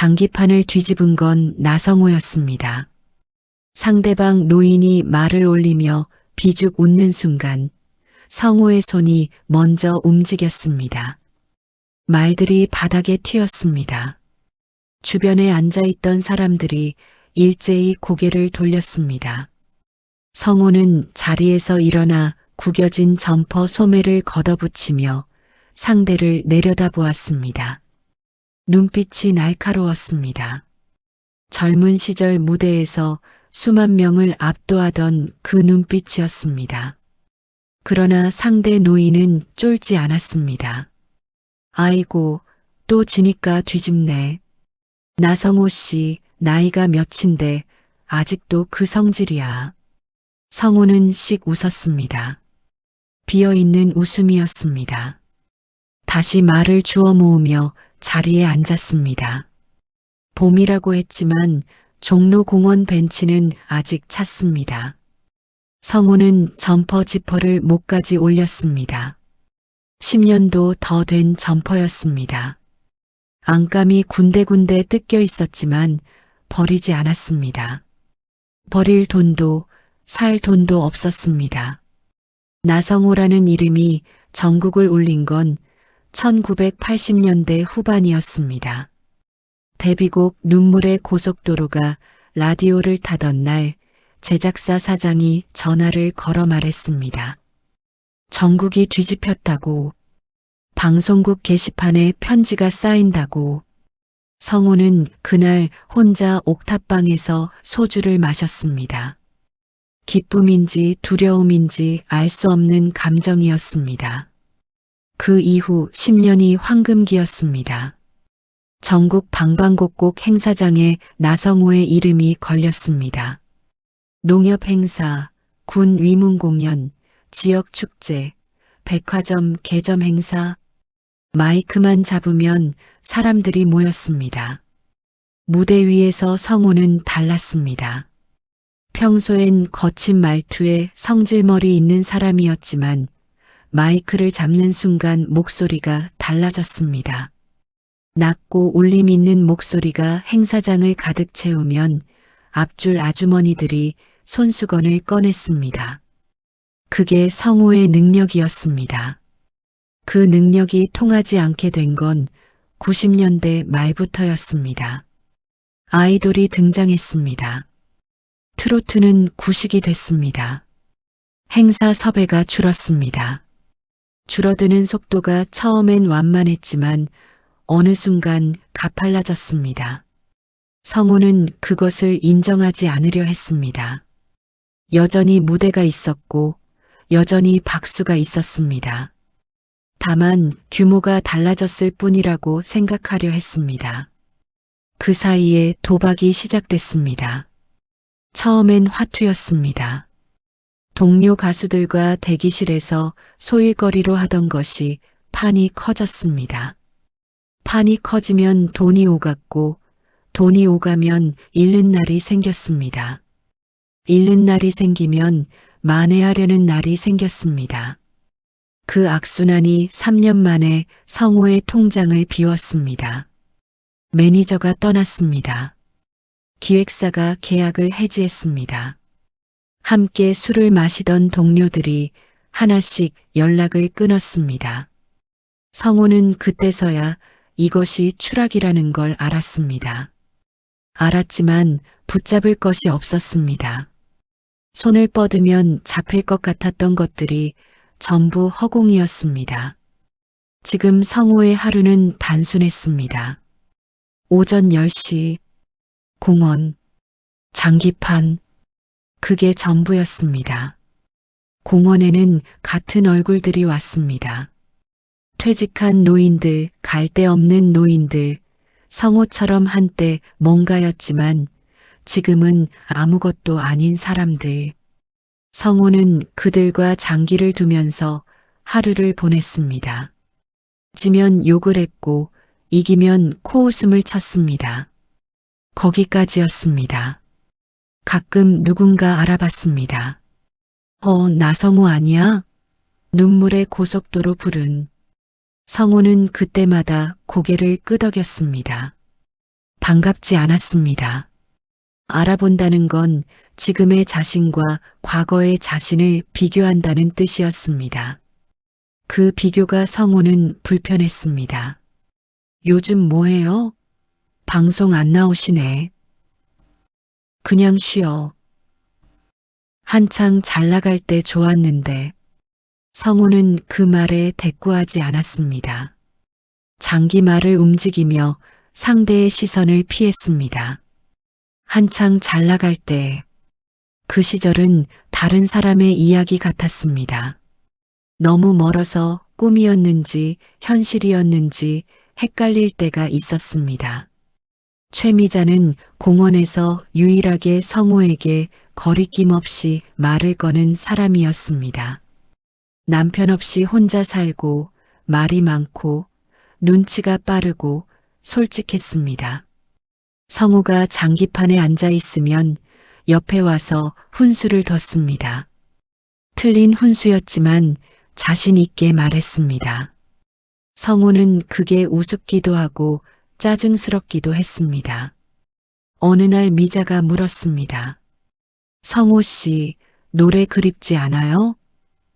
장기판을 뒤집은 건 나성호였습니다. 상대방 노인이 말을 올리며 비죽 웃는 순간 성호의 손이 먼저 움직였습니다. 말들이 바닥에 튀었습니다. 주변에 앉아있던 사람들이 일제히 고개를 돌렸습니다. 성호는 자리에서 일어나 구겨진 점퍼 소매를 걷어붙이며 상대를 내려다보았습니다. 눈빛이 날카로웠습니다. 젊은 시절 무대에서 수만 명을 압도하던 그 눈빛이었습니다. 그러나 상대 노인은 쫄지 않았습니다. 아이고, 또 지니까 뒤집네. 나성호 씨, 나이가 몇인데 아직도 그 성질이야. 성호는 씩 웃었습니다. 비어있는 웃음이었습니다. 다시 말을 주워 모으며 자리에 앉았습니다. 봄이라고 했지만 종로 공원 벤치는 아직 찼습니다. 성호는 점퍼 지퍼를 목까지 올렸습니다. 10년도 더 된 점퍼였습니다. 안감이 군데군데 뜯겨 있었지만 버리지 않았습니다. 버릴 돈도 살 돈도 없었습니다. 나성호라는 이름이 전국을 울린 건 1980년대 후반이었습니다. 데뷔곡 눈물의 고속도로가 라디오를 타던 날 제작사 사장이 전화를 걸어 말했습니다. 전국이 뒤집혔다고, 방송국 게시판에 편지가 쌓인다고. 성호는 그날 혼자 옥탑방에서 소주를 마셨습니다. 기쁨인지 두려움인지 알 수 없는 감정이었습니다. 그 이후 10년이 황금기였습니다. 전국 방방곡곡 행사장에 나성호의 이름이 걸렸습니다. 농협 행사, 군 위문 공연, 지역 축제, 백화점 개점 행사, 마이크만 잡으면 사람들이 모였습니다. 무대 위에서 성호는 달랐습니다. 평소엔 거친 말투에 성질머리 있는 사람이었지만 마이크를 잡는 순간 목소리가 달라졌습니다. 낮고 울림 있는 목소리가 행사장을 가득 채우면 앞줄 아주머니들이 손수건을 꺼냈습니다. 그게 성호의 능력이었습니다. 그 능력이 통하지 않게 된 건 90년대 말부터였습니다. 아이돌이 등장했습니다. 트로트는 구식이 됐습니다. 행사 섭외가 줄었습니다. 줄어드는 속도가 처음엔 완만했지만 어느 순간 가팔라졌습니다. 성호는 그것을 인정하지 않으려 했습니다. 여전히 무대가 있었고 여전히 박수가 있었습니다. 다만 규모가 달라졌을 뿐이라고 생각하려 했습니다. 그 사이에 도박이 시작됐습니다. 처음엔 화투였습니다. 동료 가수들과 대기실에서 소일거리로 하던 것이 판이 커졌습니다. 판이 커지면 돈이 오갔고 돈이 오가면 잃는 날이 생겼습니다. 잃는 날이 생기면 만회하려는 날이 생겼습니다. 그 악순환이 3년 만에 성호의 통장을 비웠습니다. 매니저가 떠났습니다. 기획사가 계약을 해지했습니다. 함께 술을 마시던 동료들이 하나씩 연락을 끊었습니다. 성호는 그때서야 이것이 추락이라는 걸 알았습니다. 알았지만 붙잡을 것이 없었습니다. 손을 뻗으면 잡힐 것 같았던 것들이 전부 허공이었습니다. 지금 성호의 하루는 단순했습니다. 오전 10시, 공원, 장기판, 그게 전부였습니다. 공원에는 같은 얼굴들이 왔습니다. 퇴직한 노인들, 갈 데 없는 노인들, 성호처럼 한때 뭔가였지만 지금은 아무것도 아닌 사람들. 성호는 그들과 장기를 두면서 하루를 보냈습니다. 지면 욕을 했고 이기면 코웃음을 쳤습니다. 거기까지였습니다. 가끔 누군가 알아봤습니다. 나성호 아니야? 눈물의 고속도로 부른. 성호는 그때마다 고개를 끄덕였습니다. 반갑지 않았습니다. 알아본다는 건 지금의 자신과 과거의 자신을 비교한다는 뜻이었습니다. 그 비교가 성우는 불편했습니다. 요즘 뭐해요? 방송 안 나오시네. 그냥 쉬어. 한창 잘 나갈 때 좋았는데. 성우는 그 말에 대꾸하지 않았습니다. 장기말을 움직이며 상대의 시선을 피했습니다. 한창 잘 나갈 때. 그 시절은 다른 사람의 이야기 같았습니다. 너무 멀어서 꿈이었는지 현실이었는지 헷갈릴 때가 있었습니다. 최미자는 공원에서 유일하게 성우에게 거리낌 없이 말을 거는 사람이었습니다. 남편 없이 혼자 살고 말이 많고 눈치가 빠르고 솔직했습니다. 성우가 장기판에 앉아 있으면 옆에 와서 훈수를 뒀습니다. 틀린 훈수였지만 자신 있게 말했습니다. 성우는 그게 우습기도 하고 짜증스럽기도 했습니다. 어느 날 미자가 물었습니다. 성우 씨, 노래 그립지 않아요?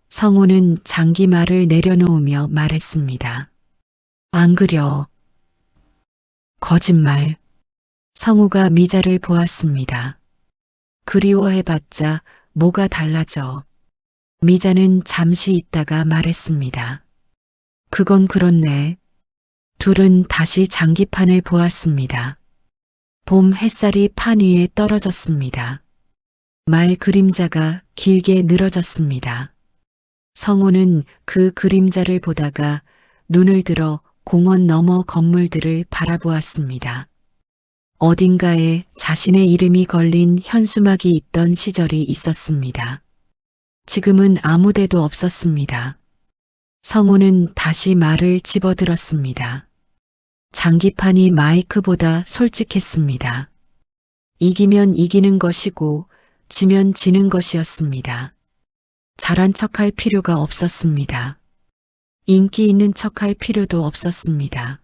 성우는 장기말을 내려놓으며 말했습니다. 안 그려. 거짓말. 성우가 미자를 보았습니다. 그리워해봤자 뭐가 달라져. 미자는 잠시 있다가 말했습니다. 그건 그렇네. 둘은 다시 장기판을 보았습니다. 봄 햇살이 판 위에 떨어졌습니다. 말 그림자가 길게 늘어졌습니다. 성우는 그 그림자를 보다가 눈을 들어 공원 너머 건물들을 바라보았습니다. 어딘가에 자신의 이름이 걸린 현수막이 있던 시절이 있었습니다. 지금은 아무 데도 없었습니다. 성우는 다시 말을 집어들었습니다. 장기판이 마이크보다 솔직했습니다. 이기면 이기는 것이고 지면 지는 것이었습니다. 잘한 척할 필요가 없었습니다. 인기 있는 척할 필요도 없었습니다.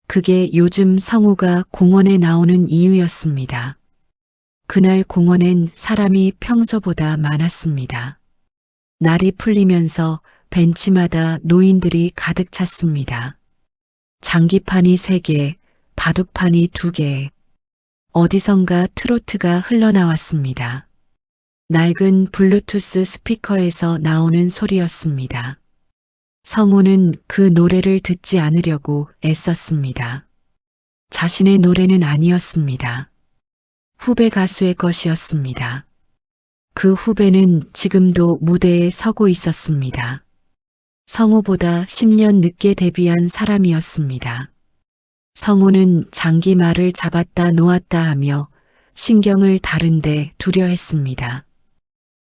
그게 요즘 성우가 공원에 나오는 이유였습니다. 그날 공원엔 사람이 평소보다 많았습니다. 날이 풀리면서 벤치마다 노인들이 가득 찼습니다. 장기판이 3개, 바둑판이 2개. 어디선가 트로트가 흘러나왔습니다. 낡은 블루투스 스피커에서 나오는 소리였습니다. 성우는 그 노래를 듣지 않으려고 애썼습니다. 자신의 노래는 아니었습니다. 후배 가수의 것이었습니다. 그 후배는 지금도 무대에 서고 있었습니다. 성우보다 10년 늦게 데뷔한 사람이었습니다. 성우는 장기말을 잡았다 놓았다 하며 신경을 다른데 두려했습니다.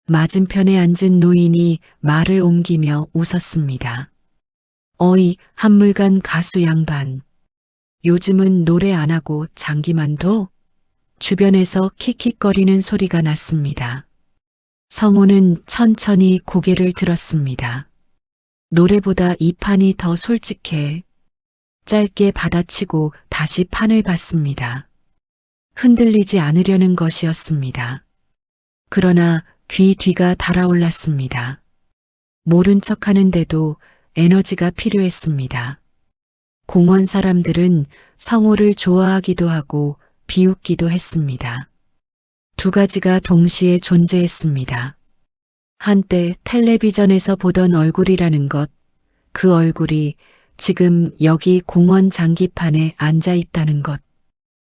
맞은편에 앉은 노인이 말을 옮기며 웃었습니다. 어이, 한물간 가수 양반. 요즘은 노래 안 하고 장기만도? 주변에서 킥킥거리는 소리가 났습니다. 성우는 천천히 고개를 들었습니다. 노래보다 이 판이 더 솔직해. 짧게 받아치고 다시 판을 봤습니다. 흔들리지 않으려는 것이었습니다. 그러나 귀 뒤가 달아올랐습니다. 모른 척하는데도 에너지가 필요했습니다. 공원 사람들은 성우를 좋아하기도 하고 비웃기도 했습니다. 2가지가 동시에 존재했습니다. 한때 텔레비전에서 보던 얼굴이라는 것, 그 얼굴이 지금 여기 공원 장기판에 앉아 있다는 것.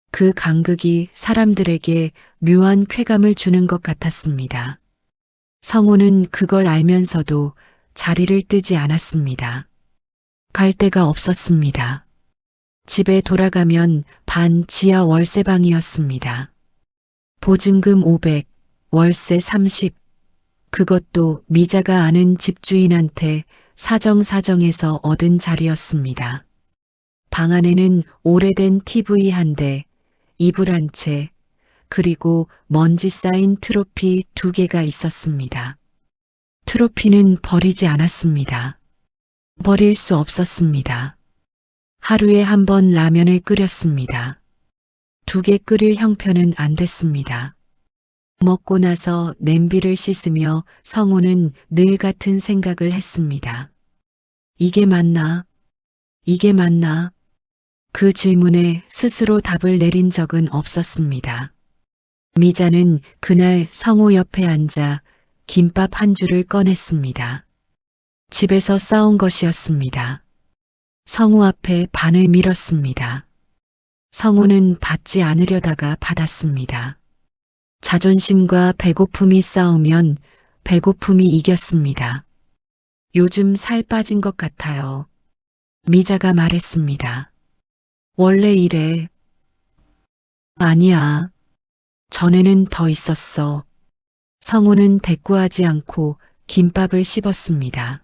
그 간극이 사람들에게 묘한 쾌감을 주는 것 같았습니다. 성우는 그걸 알면서도 자리를 뜨지 않았습니다. 갈 데가 없었습니다. 집에 돌아가면 반 지하 월세방이었습니다. 보증금 500, 월세 30. 그것도 미자가 아는 집주인한테 사정사정해서 얻은 자리였습니다. 방 안에는 오래된 TV 1대, 이불 1채, 그리고 먼지 쌓인 트로피 2개가 있었습니다. 트로피는 버리지 않았습니다. 버릴 수 없었습니다. 하루에 한 번 라면을 끓였습니다. 두개 끓일 형편은 안 됐습니다. 먹고 나서 냄비를 씻으며 성우는 늘 같은 생각을 했습니다. 이게 맞나? 이게 맞나? 그 질문에 스스로 답을 내린 적은 없었습니다. 미자는 그날 성우 옆에 앉아 김밥 한 줄을 꺼냈습니다. 집에서 싸운 것이었습니다. 성우 앞에 반을 밀었습니다. 성우는 받지 않으려다가 받았습니다. 자존심과 배고픔이 싸우면 배고픔이 이겼습니다. 요즘 살 빠진 것 같아요. 미자가 말했습니다. 원래 이래. 아니야. 전에는 더 있었어. 성우는 대꾸하지 않고 김밥을 씹었습니다.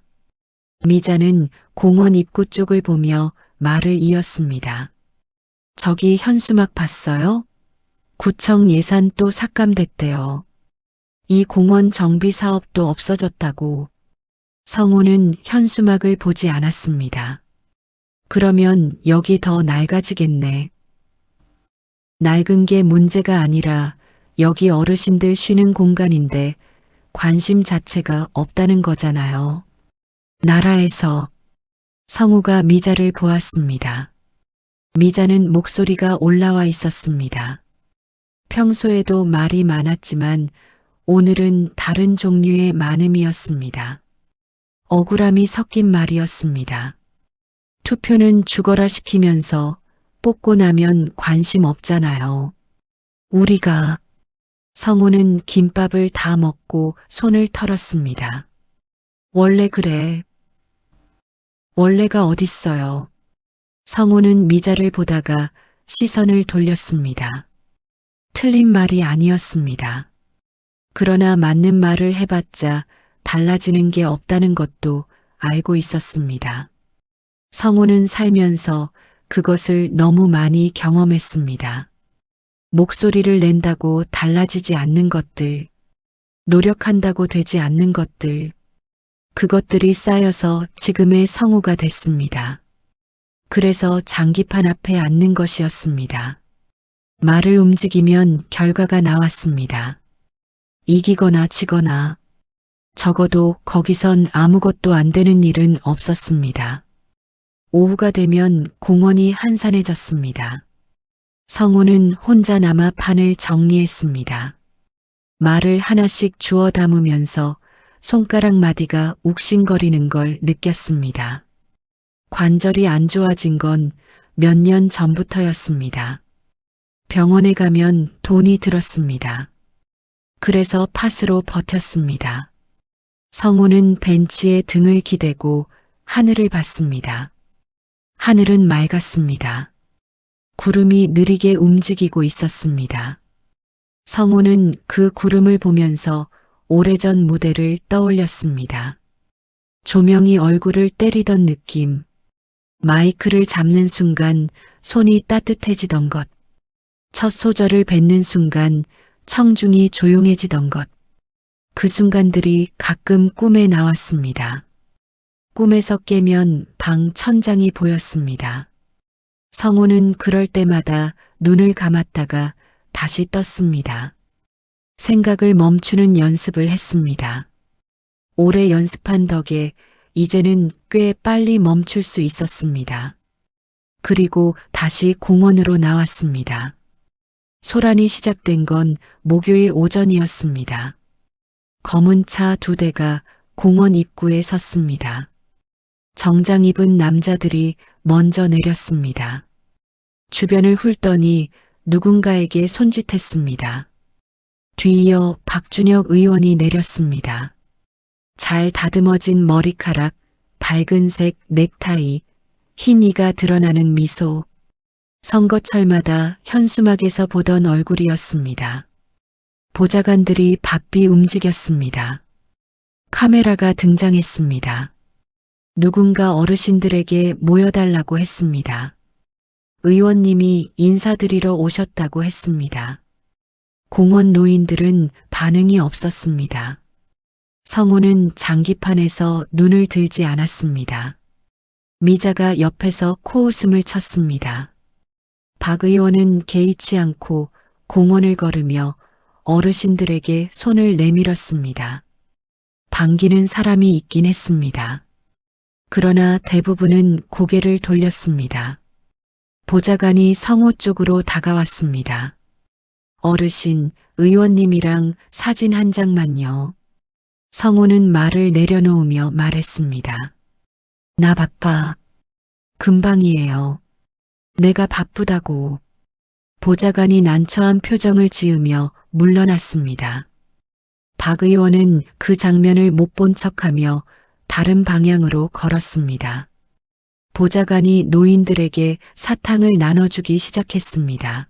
미자는 공원 입구 쪽을 보며 말을 이었습니다. 저기 현수막 봤어요? 구청 예산 또 삭감됐대요. 이 공원 정비 사업도 없어졌다고. 성우는 현수막을 보지 않았습니다. 그러면 여기 더 낡아지겠네. 낡은 게 문제가 아니라 여기 어르신들 쉬는 공간인데 관심 자체가 없다는 거잖아요. 나라에서. 성우가 미자를 보았습니다. 미자는 목소리가 올라와 있었습니다. 평소에도 말이 많았지만 오늘은 다른 종류의 많음이었습니다. 억울함이 섞인 말이었습니다. 투표는 죽어라 시키면서 뽑고 나면 관심 없잖아요. 우리가. 성우는 김밥을 다 먹고 손을 털었습니다. 원래 그래. 원래가 어딨어요. 성우는 미자를 보다가 시선을 돌렸습니다. 틀린 말이 아니었습니다. 그러나 맞는 말을 해봤자 달라지는 게 없다는 것도 알고 있었습니다. 성우는 살면서 그것을 너무 많이 경험했습니다. 목소리를 낸다고 달라지지 않는 것들, 노력한다고 되지 않는 것들, 그것들이 쌓여서 지금의 성우가 됐습니다. 그래서 장기판 앞에 앉는 것이었습니다. 말을 움직이면 결과가 나왔습니다. 이기거나 지거나 적어도 거기선 아무것도 안 되는 일은 없었습니다. 오후가 되면 공원이 한산해졌습니다. 성우는 혼자 남아 판을 정리했습니다. 말을 하나씩 주워 담으면서 손가락 마디가 욱신거리는 걸 느꼈습니다. 관절이 안 좋아진 건 몇 년 전부터였습니다. 병원에 가면 돈이 들었습니다. 그래서 팥으로 버텼습니다. 성우는 벤치에 등을 기대고 하늘을 봤습니다. 하늘은 맑았습니다. 구름이 느리게 움직이고 있었습니다. 성우는 그 구름을 보면서 오래전 무대를 떠올렸습니다. 조명이 얼굴을 때리던 느낌, 마이크를 잡는 순간 손이 따뜻해지던 것, 첫 소절을 뱉는 순간 청중이 조용해지던 것, 그 순간들이 가끔 꿈에 나왔습니다. 꿈에서 깨면 방 천장이 보였습니다. 성우는 그럴 때마다 눈을 감았다가 다시 떴습니다. 생각을 멈추는 연습을 했습니다. 오래 연습한 덕에 이제는 꽤 빨리 멈출 수 있었습니다. 그리고 다시 공원으로 나왔습니다. 소란이 시작된 건 목요일 오전이었습니다. 검은 차 2대가 공원 입구에 섰습니다. 정장 입은 남자들이 먼저 내렸습니다. 주변을 훑더니 누군가에게 손짓했습니다. 뒤이어 박준혁 의원이 내렸습니다. 잘 다듬어진 머리카락, 밝은색 넥타이, 흰 이가 드러나는 미소. 선거철마다 현수막에서 보던 얼굴이었습니다. 보좌관들이 바삐 움직였습니다. 카메라가 등장했습니다. 누군가 어르신들에게 모여달라고 했습니다. 의원님이 인사드리러 오셨다고 했습니다. 공원 노인들은 반응이 없었습니다. 성우는 장기판에서 눈을 들지 않았습니다. 미자가 옆에서 코웃음을 쳤습니다. 박 의원은 개의치 않고 공원을 걸으며 어르신들에게 손을 내밀었습니다. 반기는 사람이 있긴 했습니다. 그러나 대부분은 고개를 돌렸습니다. 보좌관이 성호 쪽으로 다가왔습니다. 어르신, 의원님이랑 사진 한 장만요. 성호는 말을 내려놓으며 말했습니다. 나 바빠. 금방이에요. 내가 바쁘다고. 보좌관이 난처한 표정을 지으며 물러났습니다. 박 의원은 그 장면을 못 본 척하며 다른 방향으로 걸었습니다. 보좌관이 노인들에게 사탕을 나눠주기 시작했습니다.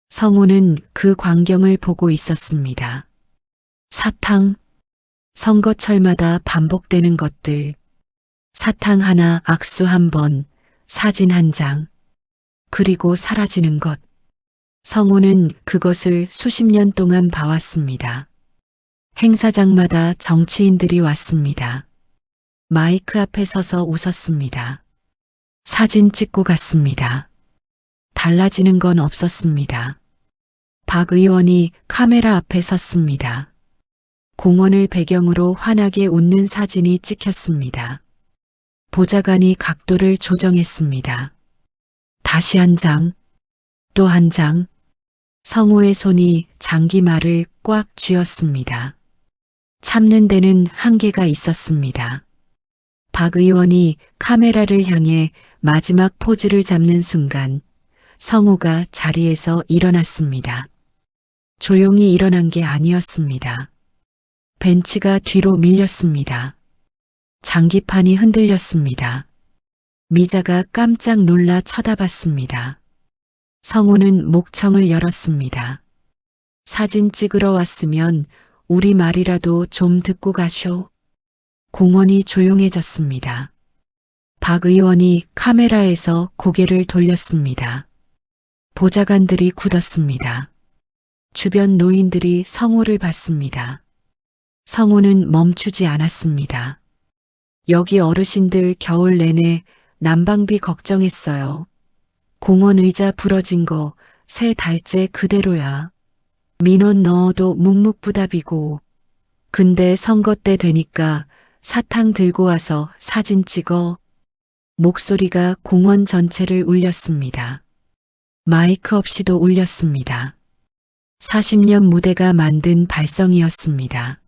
성호는 그 광경을 보고 있었습니다. 사탕, 선거철마다 반복되는 것들, 사탕 하나, 악수 한 번, 사진 한 장, 그리고 사라지는 것. 성호는 그것을 수십 년 동안 봐왔습니다. 행사장마다 정치인들이 왔습니다. 마이크 앞에 서서 웃었습니다. 사진 찍고 갔습니다. 달라지는 건 없었습니다. 박 의원이 카메라 앞에 섰습니다. 공원을 배경으로 환하게 웃는 사진이 찍혔습니다. 보좌관이 각도를 조정했습니다. 다시 한 장, 또 한 장. 성호의 손이 장기말을 꽉 쥐었습니다. 참는 데는 한계가 있었습니다. 박 의원이 카메라를 향해 마지막 포즈를 잡는 순간 성호가 자리에서 일어났습니다. 조용히 일어난 게 아니었습니다. 벤치가 뒤로 밀렸습니다. 장기판이 흔들렸습니다. 미자가 깜짝 놀라 쳐다봤습니다. 성호는 목청을 열었습니다. 사진 찍으러 왔으면 우리 말이라도 좀 듣고 가쇼. 공원이 조용해졌습니다. 박 의원이 카메라에서 고개를 돌렸습니다. 보좌관들이 굳었습니다. 주변 노인들이 성호를 봤습니다. 성호는 멈추지 않았습니다. 여기 어르신들 겨울 내내 난방비 걱정했어요. 공원 의자 부러진 거 3달째 그대로야. 민원 넣어도 묵묵부답이고. 근데 선거 때 되니까 사탕 들고 와서 사진 찍어. 목소리가 공원 전체를 울렸습니다. 마이크 없이도 울렸습니다. 40년 무대가 만든 발성이었습니다.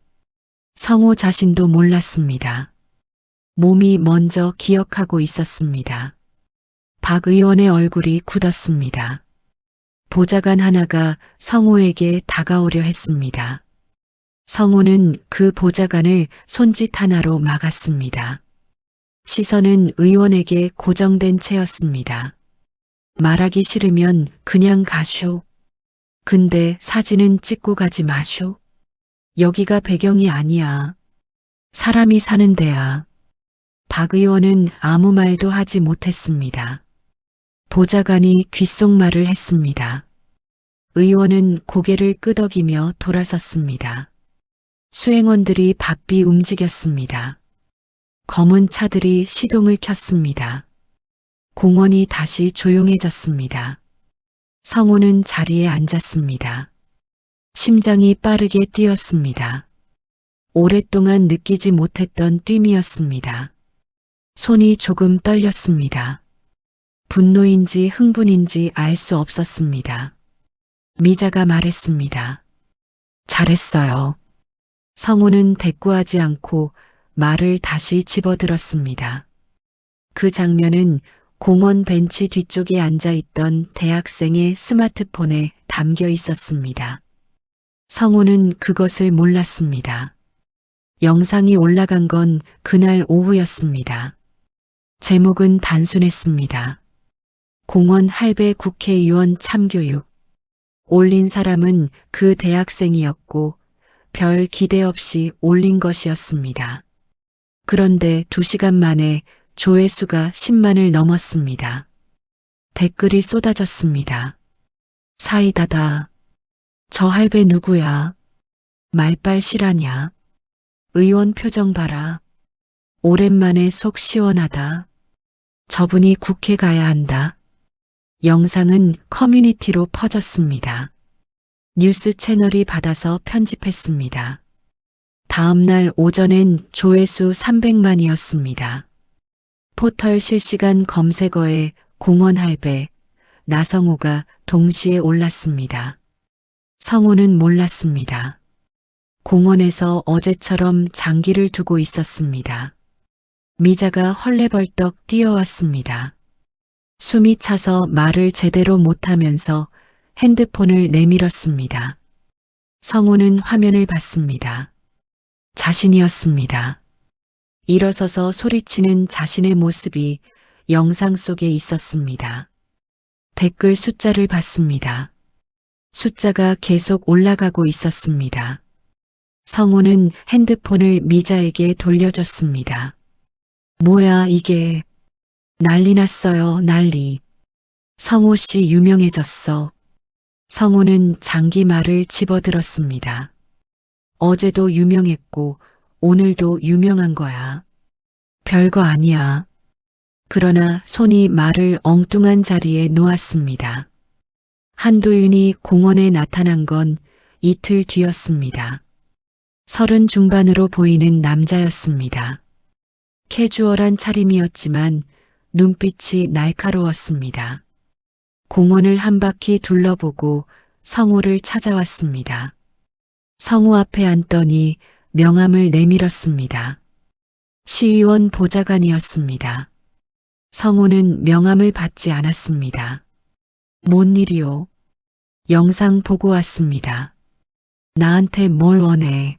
성호 자신도 몰랐습니다. 몸이 먼저 기억하고 있었습니다. 박 의원의 얼굴이 굳었습니다. 보좌관 하나가 성호에게 다가오려 했습니다. 성호는 그 보좌관을 손짓 하나로 막았습니다. 시선은 의원에게 고정된 채였습니다. 말하기 싫으면 그냥 가쇼. 근데 사진은 찍고 가지 마쇼. 여기가 배경이 아니야. 사람이 사는 데야. 박 의원은 아무 말도 하지 못했습니다. 보좌관이 귓속말을 했습니다. 의원은 고개를 끄덕이며 돌아섰습니다. 수행원들이 바삐 움직였습니다. 검은 차들이 시동을 켰습니다. 공원이 다시 조용해졌습니다. 성호는 자리에 앉았습니다. 심장이 빠르게 뛰었습니다. 오랫동안 느끼지 못했던 뜀이었습니다. 손이 조금 떨렸습니다. 분노인지 흥분인지 알 수 없었습니다. 미자가 말했습니다. 잘했어요. 성호는 대꾸하지 않고 말을 다시 집어들었습니다. 그 장면은 공원 벤치 뒤쪽에 앉아있던 대학생의 스마트폰에 담겨 있었습니다. 성호는 그것을 몰랐습니다. 영상이 올라간 건 그날 오후였습니다. 제목은 단순했습니다. 공원 할배 국회의원 참교육. 올린 사람은 그 대학생이었고 별 기대 없이 올린 것이었습니다. 그런데 2시간 만에 조회수가 10만을 넘었습니다. 댓글이 쏟아졌습니다. 사이다다. 저 할배 누구야? 말빨 실하냐? 의원 표정 봐라. 오랜만에 속 시원하다. 저분이 국회 가야 한다. 영상은 커뮤니티로 퍼졌습니다. 뉴스 채널이 받아서 편집했습니다. 다음 날 오전엔 조회수 300만이었습니다. 포털 실시간 검색어에 공원 할배, 나성호가 동시에 올랐습니다. 성호는 몰랐습니다. 공원에서 어제처럼 장기를 두고 있었습니다. 미자가 헐레벌떡 뛰어왔습니다. 숨이 차서 말을 제대로 못하면서 핸드폰을 내밀었습니다. 성호는 화면을 봤습니다. 자신이었습니다. 일어서서 소리치는 자신의 모습이 영상 속에 있었습니다. 댓글 숫자를 봤습니다. 숫자가 계속 올라가고 있었습니다. 성호는 핸드폰을 미자에게 돌려줬습니다. 뭐야 이게. 난리 났어요, 난리. 성호 씨 유명해졌어. 성호는 장기 말을 집어들었습니다. 어제도 유명했고 오늘도 유명한 거야. 별거 아니야. 그러나 손이 말을 엉뚱한 자리에 놓았습니다. 한도윤이 공원에 나타난 건 이틀 뒤였습니다. 30 중반으로 보이는 남자였습니다. 캐주얼한 차림이었지만 눈빛이 날카로웠습니다. 공원을 한 바퀴 둘러보고 성호를 찾아왔습니다. 성호 앞에 앉더니 명함을 내밀었습니다. 시의원 보좌관이었습니다. 성호는 명함을 받지 않았습니다. 뭔 일이요? 영상 보고 왔습니다. 나한테 뭘 원해?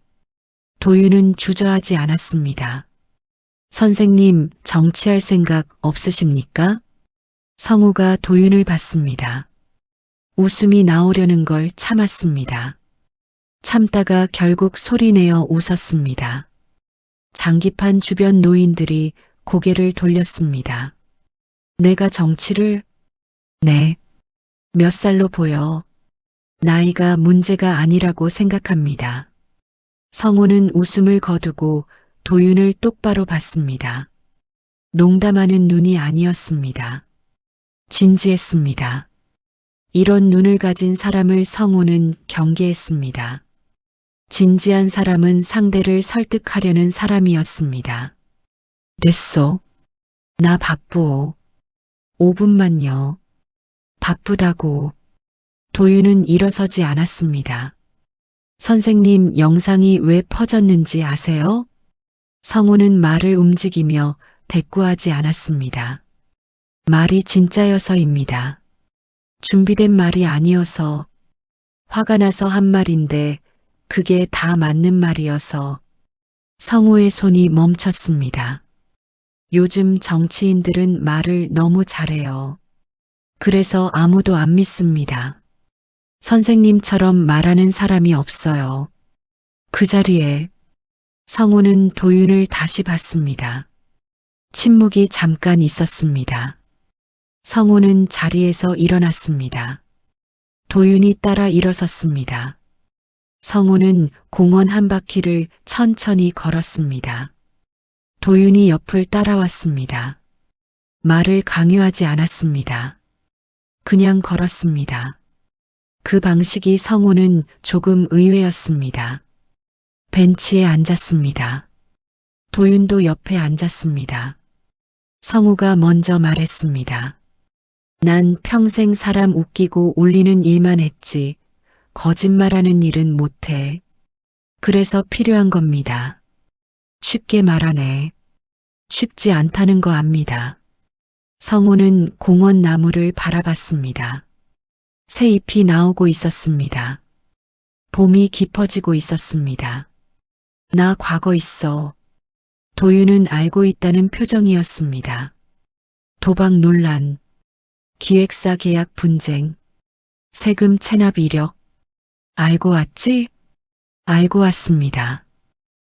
도윤은 주저하지 않았습니다. 선생님, 정치할 생각 없으십니까? 성호가 도윤을 봤습니다. 웃음이 나오려는 걸 참았습니다. 참다가 결국 소리내어 웃었습니다. 장기판 주변 노인들이 고개를 돌렸습니다. 내가 정치를? 네. 몇 살로 보여? 나이가 문제가 아니라고 생각합니다. 성호는 웃음을 거두고 도윤을 똑바로 봤습니다. 농담하는 눈이 아니었습니다. 진지했습니다. 이런 눈을 가진 사람을 성호는 경계했습니다. 진지한 사람은 상대를 설득하려는 사람이었습니다. 됐소. 나 바쁘오. 5분만요. 바쁘다고. 도윤은 일어서지 않았습니다. 선생님 영상이 왜 퍼졌는지 아세요? 성호는 말을 움직이며 대꾸하지 않았습니다. 말이 진짜여서입니다. 준비된 말이 아니어서, 화가 나서 한 말인데 그게 다 맞는 말이어서. 성호의 손이 멈췄습니다. 요즘 정치인들은 말을 너무 잘해요. 그래서 아무도 안 믿습니다. 선생님처럼 말하는 사람이 없어요. 그 자리에 성호는 도윤을 다시 봤습니다. 침묵이 잠깐 있었습니다. 성호는 자리에서 일어났습니다. 도윤이 따라 일어섰습니다. 성호는 공원 한 바퀴를 천천히 걸었습니다. 도윤이 옆을 따라왔습니다. 말을 강요하지 않았습니다. 그냥 걸었습니다. 그 방식이 성호는 조금 의외였습니다. 벤치에 앉았습니다. 도윤도 옆에 앉았습니다. 성호가 먼저 말했습니다. 난 평생 사람 웃기고 울리는 일만 했지 거짓말하는 일은 못해. 그래서 필요한 겁니다. 쉽게 말하네. 쉽지 않다는 거 압니다. 성호는 공원 나무를 바라봤습니다. 새 잎이 나오고 있었습니다. 봄이 깊어지고 있었습니다. 나 과거 있어. 도윤은 알고 있다는 표정이었습니다. 도박 논란, 기획사 계약 분쟁, 세금 체납 이력. 알고 왔지? 알고 왔습니다.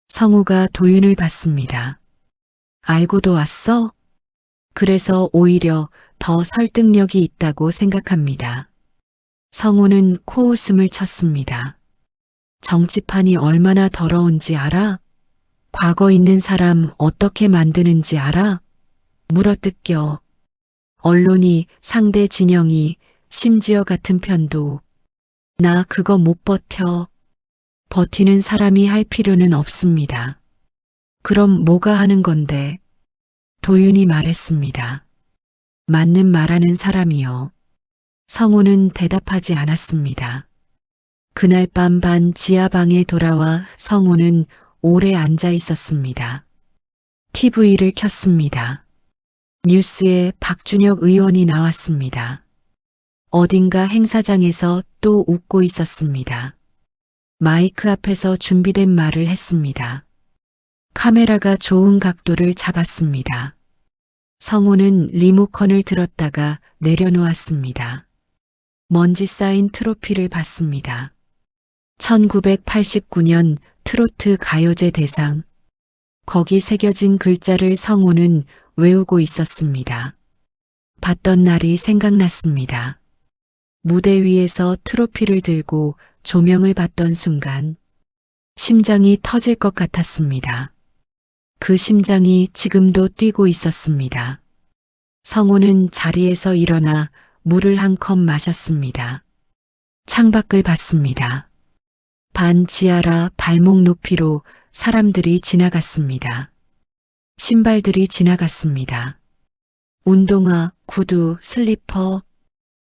성호가 도윤을 봤습니다. 알고도 왔어? 그래서 오히려 더 설득력이 있다고 생각합니다. 성호는 코웃음을 쳤습니다. 정치판이 얼마나 더러운지 알아? 과거 있는 사람 어떻게 만드는지 알아? 물어뜯겨. 언론이, 상대 진영이, 심지어 같은 편도 나 그거 못 버텨. 버티는 사람이 할 필요는 없습니다. 그럼 뭐가 하는 건데? 도윤이 말했습니다. 맞는 말하는 사람이요. 성우는 대답하지 않았습니다. 그날 밤 반 지하방에 돌아와 성우는 오래 앉아 있었습니다. TV를 켰습니다. 뉴스에 박준혁 의원이 나왔습니다. 어딘가 행사장에서 또 웃고 있었습니다. 마이크 앞에서 준비된 말을 했습니다. 카메라가 좋은 각도를 잡았습니다. 성우는 리모컨을 들었다가 내려놓았습니다. 먼지 쌓인 트로피를 봤습니다. 1989년 트로트 가요제 대상. 거기 새겨진 글자를 성우는 외우고 있었습니다. 봤던 날이 생각났습니다. 무대 위에서 트로피를 들고 조명을 받던 순간 심장이 터질 것 같았습니다. 그 심장이 지금도 뛰고 있었습니다. 성우는 자리에서 일어나 물을 한 컵 마셨습니다. 창밖을 봤습니다. 반 지하라 발목 높이로 사람들이 지나갔습니다. 신발들이 지나갔습니다. 운동화, 구두, 슬리퍼.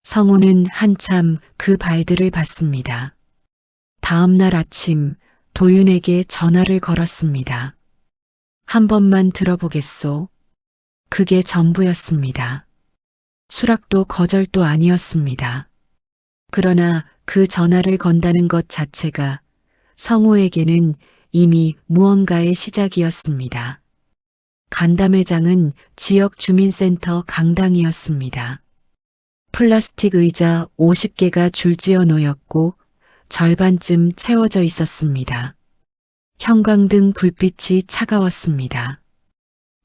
성우는 한참 그 발들을 봤습니다. 다음 날 아침 도윤에게 전화를 걸었습니다. 한 번만 들어보겠소. 그게 전부였습니다. 수락도 거절도 아니었습니다. 그러나 그 전화를 건다는 것 자체가 성우에게는 이미 무언가의 시작이었습니다. 간담회장은 지역 주민센터 강당이었습니다. 플라스틱 의자 50개가 줄지어 놓였고 절반쯤 채워져 있었습니다. 형광등 불빛이 차가웠습니다.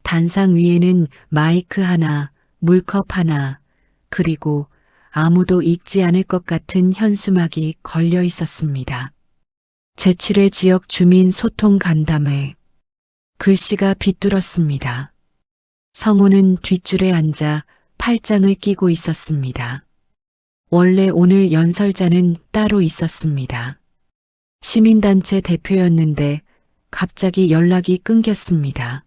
단상 위에는 마이크 하나, 물컵 하나, 그리고 아무도 읽지 않을 것 같은 현수막이 걸려 있었습니다. 제7회 지역 주민 소통 간담회. 글씨가 비뚤었습니다. 성우는 뒷줄에 앉아 팔짱을 끼고 있었습니다. 원래 오늘 연설자는 따로 있었습니다. 시민단체 대표였는데 갑자기 연락이 끊겼습니다.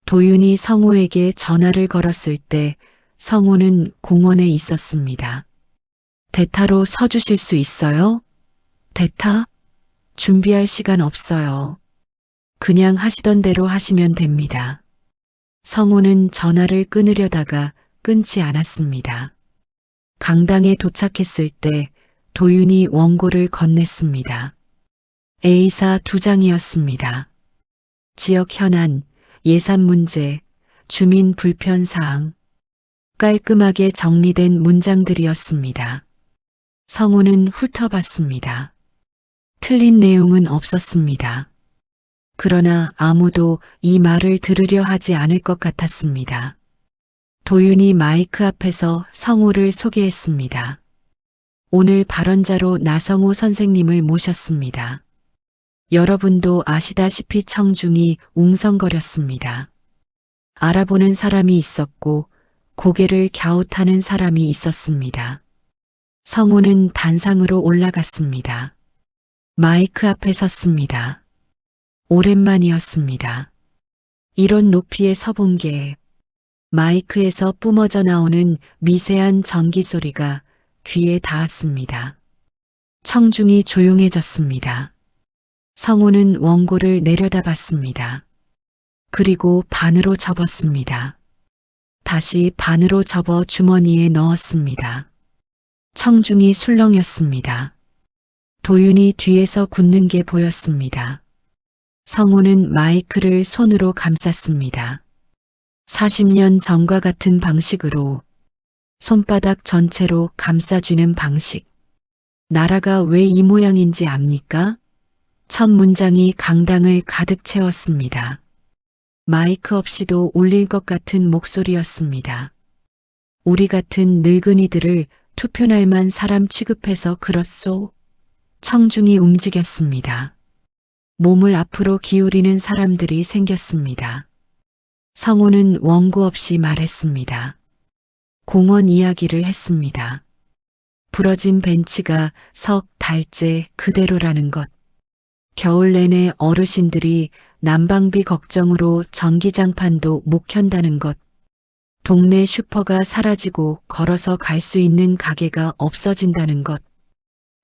도윤이 성우에게 전화를 걸었을 때 성우는 공원에 있었습니다. 대타로 서주실 수 있어요? 대타? 준비할 시간 없어요. 그냥 하시던 대로 하시면 됩니다. 성우는 전화를 끊으려다가 끊지 않았습니다. 강당에 도착했을 때 도윤이 원고를 건넸습니다. A사 2장이었습니다. 지역 현안, 예산 문제, 주민 불편 사항. 깔끔하게 정리된 문장들이었습니다. 성우는 훑어봤습니다. 틀린 내용은 없었습니다. 그러나 아무도 이 말을 들으려 하지 않을 것 같았습니다. 도윤이 마이크 앞에서 성우를 소개했습니다. 오늘 발언자로 나성호 선생님을 모셨습니다. 여러분도 아시다시피 청중이 웅성거렸습니다. 알아보는 사람이 있었고 고개를 갸웃하는 사람이 있었습니다. 성우는 단상으로 올라갔습니다. 마이크 앞에 섰습니다. 오랜만이었습니다. 이런 높이에 서본 게 마이크에서 뿜어져 나오는 미세한 전기 소리가 귀에 닿았습니다. 청중이 조용해졌습니다. 성우는 원고를 내려다봤습니다. 그리고 반으로 접었습니다. 다시 반으로 접어 주머니에 넣었습니다. 청중이 술렁였습니다. 도윤이 뒤에서 굳는 게 보였습니다. 성우는 마이크를 손으로 감쌌습니다. 40년 전과 같은 방식으로 손바닥 전체로 감싸쥐는 방식. 나라가 왜 이 모양인지 압니까? 첫 문장이 강당을 가득 채웠습니다. 마이크 없이도 울릴 것 같은 목소리였습니다. 우리 같은 늙은이들을 투표날만 사람 취급해서 그렇소. 청중이 움직였습니다. 몸을 앞으로 기울이는 사람들이 생겼습니다. 성우는 원고 없이 말했습니다. 공원 이야기를 했습니다. 부러진 벤치가 석 달째 그대로라는 것. 겨울 내내 어르신들이 난방비 걱정으로 전기장판도 못 켠다는 것. 동네 슈퍼가 사라지고 걸어서 갈 수 있는 가게가 없어진다는 것.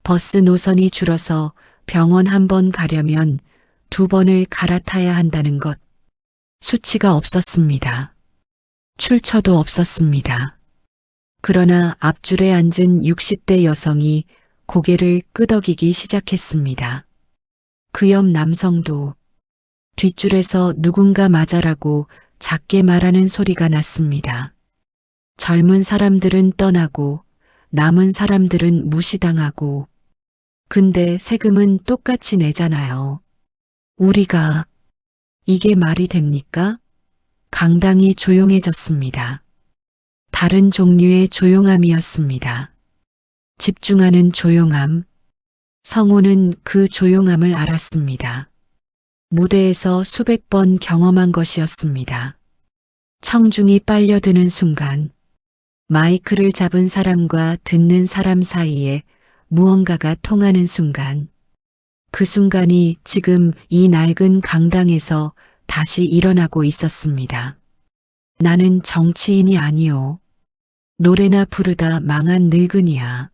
버스 노선이 줄어서 병원 한 번 가려면 2번을 갈아타야 한다는 것. 수치가 없었습니다. 출처도 없었습니다. 그러나 앞줄에 앉은 60대 여성이 고개를 끄덕이기 시작했습니다. 그 옆 남성도 뒷줄에서 누군가 맞아라고 작게 말하는 소리가 났습니다. 젊은 사람들은 떠나고 남은 사람들은 무시당하고 근데 세금은 똑같이 내잖아요. 우리가 이게 말이 됩니까? 강당이 조용해졌습니다. 다른 종류의 조용함이었습니다. 집중하는 조용함. 성호는 그 조용함을 알았습니다. 무대에서 수백 번 경험한 것이었습니다. 청중이 빨려드는 순간, 마이크를 잡은 사람과 듣는 사람 사이에 무언가가 통하는 순간, 그 순간이 지금 이 낡은 강당에서 다시 일어나고 있었습니다. 나는 정치인이 아니오. 노래나 부르다 망한 늙은이야.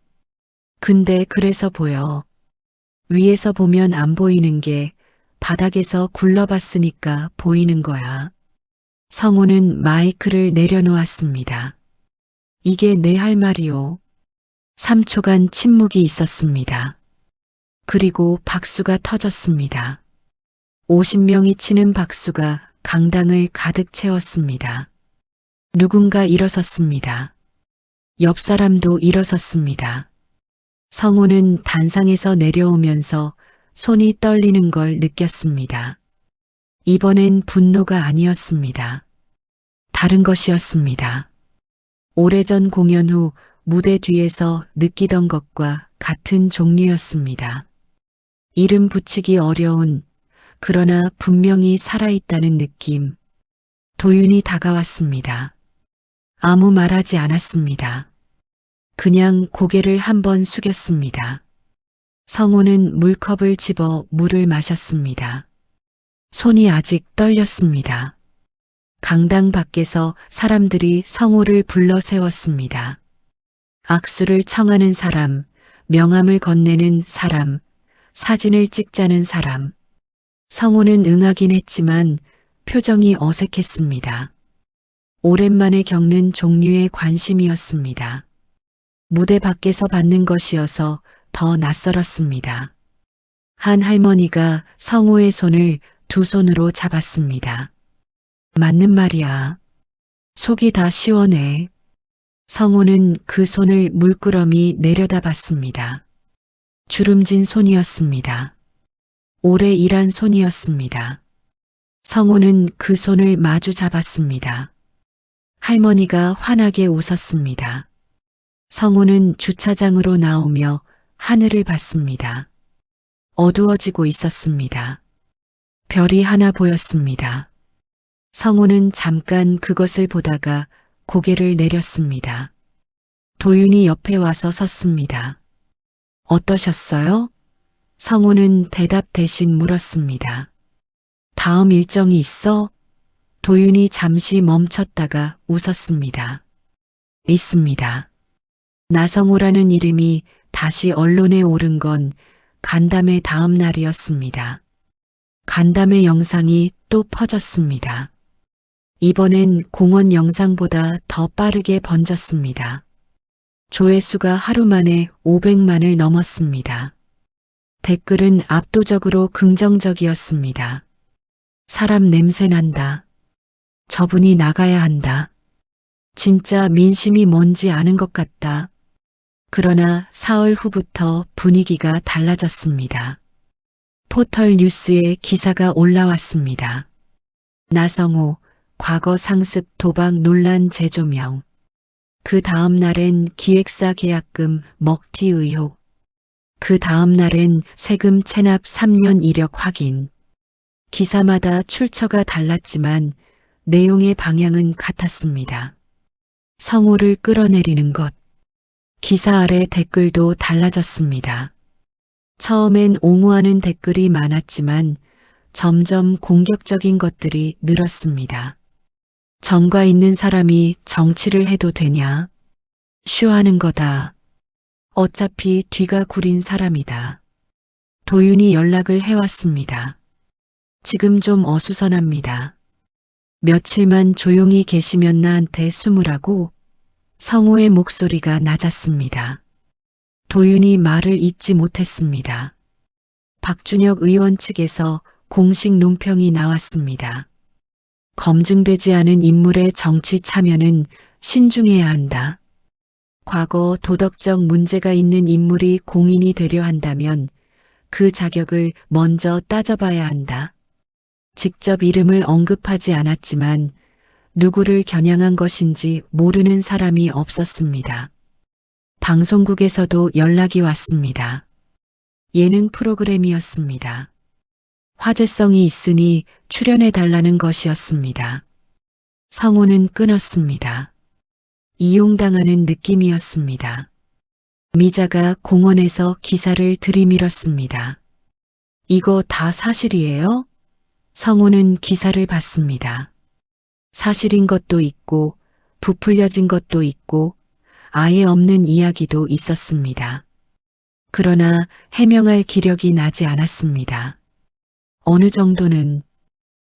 근데 그래서 보여. 위에서 보면 안 보이는 게 바닥에서 굴러봤으니까 보이는 거야. 성호는 마이크를 내려놓았습니다. 이게 내 할 말이오. 3초간 침묵이 있었습니다. 그리고 박수가 터졌습니다. 50명이 치는 박수가 강당을 가득 채웠습니다. 누군가 일어섰습니다. 옆 사람도 일어섰습니다. 성호는 단상에서 내려오면서 손이 떨리는 걸 느꼈습니다. 이번엔 분노가 아니었습니다. 다른 것이었습니다. 오래전 공연 후 무대 뒤에서 느끼던 것과 같은 종류였습니다. 이름 붙이기 어려운 그러나 분명히 살아있다는 느낌. 도윤이 다가왔습니다. 아무 말하지 않았습니다. 그냥 고개를 한번 숙였습니다. 성호는 물컵을 집어 물을 마셨습니다. 손이 아직 떨렸습니다. 강당 밖에서 사람들이 성호를 불러 세웠습니다. 악수를 청하는 사람, 명함을 건네는 사람, 사진을 찍자는 사람. 성호는 응하긴 했지만 표정이 어색했습니다. 오랜만에 겪는 종류의 관심이었습니다. 무대 밖에서 받는 것이어서 더 낯설었습니다. 한 할머니가 성호의 손을 2손으로 잡았습니다. 맞는 말이야. 속이 다 시원해. 성호는 그 손을 물끄러미 내려다봤습니다. 주름진 손이었습니다. 오래 일한 손이었습니다. 성호는 그 손을 마주 잡았습니다. 할머니가 환하게 웃었습니다. 성호는 주차장으로 나오며 하늘을 봤습니다. 어두워지고 있었습니다. 별이 하나 보였습니다. 성호는 잠깐 그것을 보다가 고개를 내렸습니다. 도윤이 옆에 와서 섰습니다. 어떠셨어요? 성호는 대답 대신 물었습니다. 다음 일정이 있어? 도윤이 잠시 멈췄다가 웃었습니다. 있습니다. 나성호라는 이름이 다시 언론에 오른 건 간담회 다음 날이었습니다. 간담회 영상이 또 퍼졌습니다. 이번엔 공원 영상보다 더 빠르게 번졌습니다. 조회수가 하루 만에 500만을 넘었습니다. 댓글은 압도적으로 긍정적이었습니다. 사람 냄새 난다. 저분이 나가야 한다. 진짜 민심이 뭔지 아는 것 같다. 그러나 사흘 후부터 분위기가 달라졌습니다. 포털 뉴스에 기사가 올라왔습니다. 나성호, 과거 상습 도박 논란 재조명. 그 다음 날엔 기획사 계약금 먹튀 의혹. 그 다음 날엔 세금 체납 3년 이력 확인. 기사마다 출처가 달랐지만 내용의 방향은 같았습니다. 성우를 끌어내리는 것. 기사 아래 댓글도 달라졌습니다. 처음엔 옹호하는 댓글이 많았지만 점점 공격적인 것들이 늘었습니다. 정과 있는 사람이 정치를 해도 되냐? 쇼하는 거다. 어차피 뒤가 구린 사람이다. 도윤이 연락을 해왔습니다. 지금 좀 어수선합니다. 며칠만 조용히 계시면 나한테 숨으라고. 성호의 목소리가 낮았습니다. 도윤이 말을 잇지 못했습니다. 박준혁 의원 측에서 공식 논평이 나왔습니다. 검증되지 않은 인물의 정치 참여는 신중해야 한다. 과거 도덕적 문제가 있는 인물이 공인이 되려 한다면 그 자격을 먼저 따져봐야 한다. 직접 이름을 언급하지 않았지만 누구를 겨냥한 것인지 모르는 사람이 없었습니다. 방송국에서도 연락이 왔습니다. 예능 프로그램이었습니다. 화제성이 있으니 출연해달라는 것이었습니다. 성우는 끊었습니다. 이용당하는 느낌이었습니다. 미자가 공원에서 기사를 들이밀었습니다. 이거 다 사실이에요? 성우는 기사를 봤습니다. 사실인 것도 있고 부풀려진 것도 있고 아예 없는 이야기도 있었습니다. 그러나 해명할 기력이 나지 않았습니다. 어느 정도는.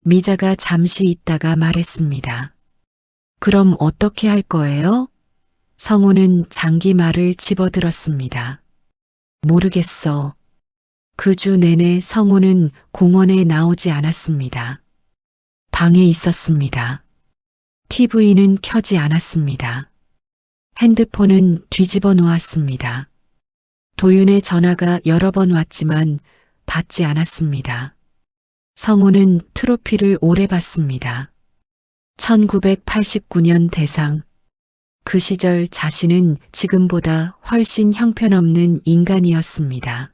미자가 잠시 있다가 말했습니다. 그럼 어떻게 할 거예요? 성우는 장기 말을 집어들었습니다. 모르겠어. 그 주 내내 성우는 공원에 나오지 않았습니다. 방에 있었습니다. TV는 켜지 않았습니다. 핸드폰은 뒤집어 놓았습니다. 도윤의 전화가 여러 번 왔지만 받지 않았습니다. 성우는 트로피를 오래 받습니다. 1989년 대상. 그 시절 자신은 지금보다 훨씬 형편없는 인간이었습니다.